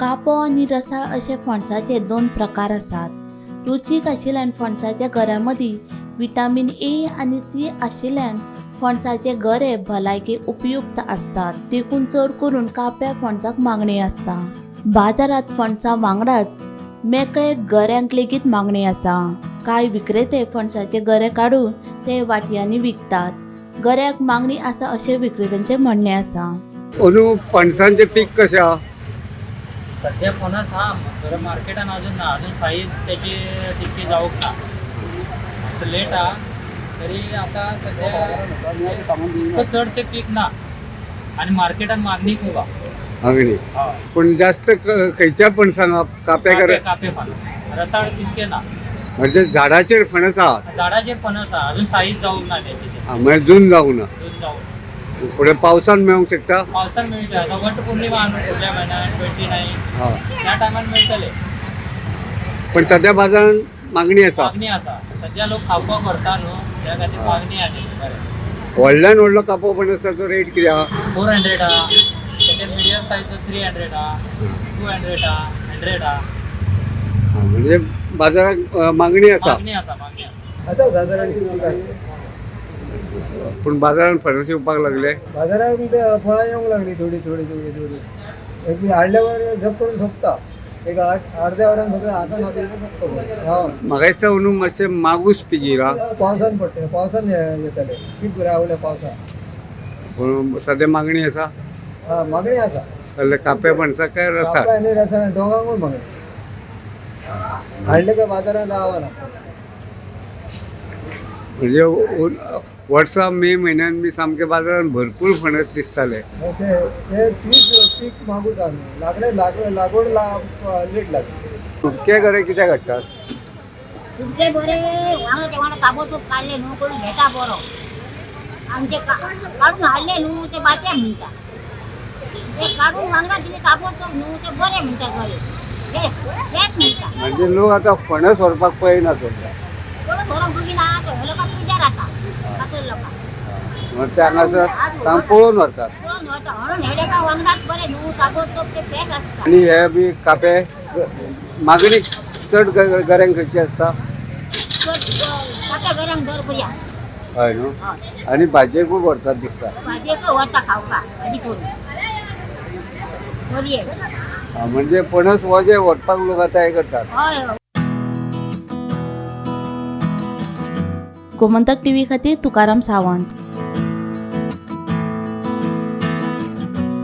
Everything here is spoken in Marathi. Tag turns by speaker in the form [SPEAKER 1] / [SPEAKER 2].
[SPEAKER 1] कापो आणि रसाळ असे फणसाचे दोन प्रकार असतात। रुचीक आशिल्ल्यान फणसाच्या गऱ्यामदीं विटामीन ए आणि सी आशिल्ल्यान फणसाचे गरे भलायकेक उपयुक्त असतात। देखून चड करून काप्या फणसाक मागणी असता। बाजारात फणसा वांगडाच मेकळे गऱ्यांक लेगीत मागणी आसा। कांय विक्रेते फणसाचे गरे काढून ते वाटयांनी विकतात। गऱ्याक मागणी आसा अशें विक्रेत्यांचे म्हणणे आसा।
[SPEAKER 2] अनु फणसांचे पीक कशें आहा?
[SPEAKER 3] सध्या फणस हा जरा मार्केटान अजून ना, अजून साईज त्याची तितकी जाऊक ना, असं लेट हा। तरी आता सध्या चडशे पीक ना आणि मार्केटान मागणी खूप हा।
[SPEAKER 2] मागणी पण जास्त खयच्या फणसांक काप्या
[SPEAKER 3] कापे
[SPEAKER 2] करे?
[SPEAKER 3] कापे फणस रसाळ तितके ना,
[SPEAKER 2] म्हणजे झाडाचेर फणस आहात?
[SPEAKER 3] झाडाचे फणस हा, अजून साईज जाऊक ना त्याची,
[SPEAKER 2] म्हणजे जून जाऊ ना,
[SPEAKER 3] अजून जाऊक
[SPEAKER 2] पुढे पावसान मेळूंक शकता?
[SPEAKER 3] पावसात मिळते। आता वट पौर्णिमा आणून फुडल्या महिन्यात 29
[SPEAKER 2] हा,
[SPEAKER 3] त्या टायमार मिळतले।
[SPEAKER 2] पण सध्या बाजारात मागणी आसा?
[SPEAKER 3] मागणी असा, सध्या लोक खावपाक करता न्हू, त्या खातीर मागणी आहे बरें।
[SPEAKER 2] व्हडल्यान व्हडलो कापो फणसाचो रेट कितें आहा?
[SPEAKER 3] 400 हा, त्याच्यात मिडियम साईज 300 हा, 200 हा, 100 हा,
[SPEAKER 2] म्हणजे बाजारात मागणी आसा,
[SPEAKER 3] मागणी असा मागणी असा।
[SPEAKER 4] आता साधारण स्थिती काय
[SPEAKER 2] पण बाजारात फणस येवपाक लागले?
[SPEAKER 4] बाजारात फळां येऊंक लागली थोडी थोडी थोडी थोडी एक हाडल्यावर झप करून सोंपता। एक अर्ध्या वरान सगळें आसान सोंपता
[SPEAKER 2] म्हाका दिसता अनु मातशें मागूस पिकीर हा,
[SPEAKER 4] पावसान पडटलें, पावसान येतले पीक रावले पावसान।
[SPEAKER 2] पण सध्या मागणी आसा?
[SPEAKER 4] हा मागणी आसा,
[SPEAKER 2] जाल्यार काप्या फणसाक काय रसाळ?
[SPEAKER 4] कापा आनी रसाळ दोगांकूय मागणी। हाडले काय बाजारात रावना।
[SPEAKER 2] म्हणजे वर्सा मे म्हयन्यान बी सामके बाजारात भरपूर फणस दिसताले।
[SPEAKER 4] ते तीच पीक मागूच लागले लागवड लेट लागली।
[SPEAKER 2] सुटके गरे कित्याक हाडटात?
[SPEAKER 5] तुमचे बरे वांगडा ताबडतोब काढले न्हू करून घेता बरो, आणि ते काढून हाडले न्हू ते बाते म्हणटा, ते काढून वांगडा दिले ताबडतोब न्हू ते बरे म्हणटा घरे, तेच म्हणटा।
[SPEAKER 2] म्हणजे लोक आता फणस व्हरपाक पळयना सध्या,
[SPEAKER 5] कोण घरात बघिना ते लोकांक पुजा राहता कातर लोकांक
[SPEAKER 2] मग ते हांगासर तांकां पळोवन व्हरतात।
[SPEAKER 5] कोण होता म्हणून हेडे का वांगडाच बरे न्हू ताबडतोब ते पॅक असता।
[SPEAKER 2] आणि हे बी कापे मागणी चड गऱ्यांक खंयची आसता?
[SPEAKER 5] ताका घरांक दर बरी आसा।
[SPEAKER 2] हय न्हू, आणि भाजयेकूय व्हरतात दिसता।
[SPEAKER 5] भाजयेक व्हरता खावपा आदी करून बरी आहे।
[SPEAKER 2] म्हणजे फणस वजे व्हरपाक लोक आता हे करतात।
[SPEAKER 5] हय हय।
[SPEAKER 1] गोमंतक टीव्ही खातीर तुकाराम सावंत।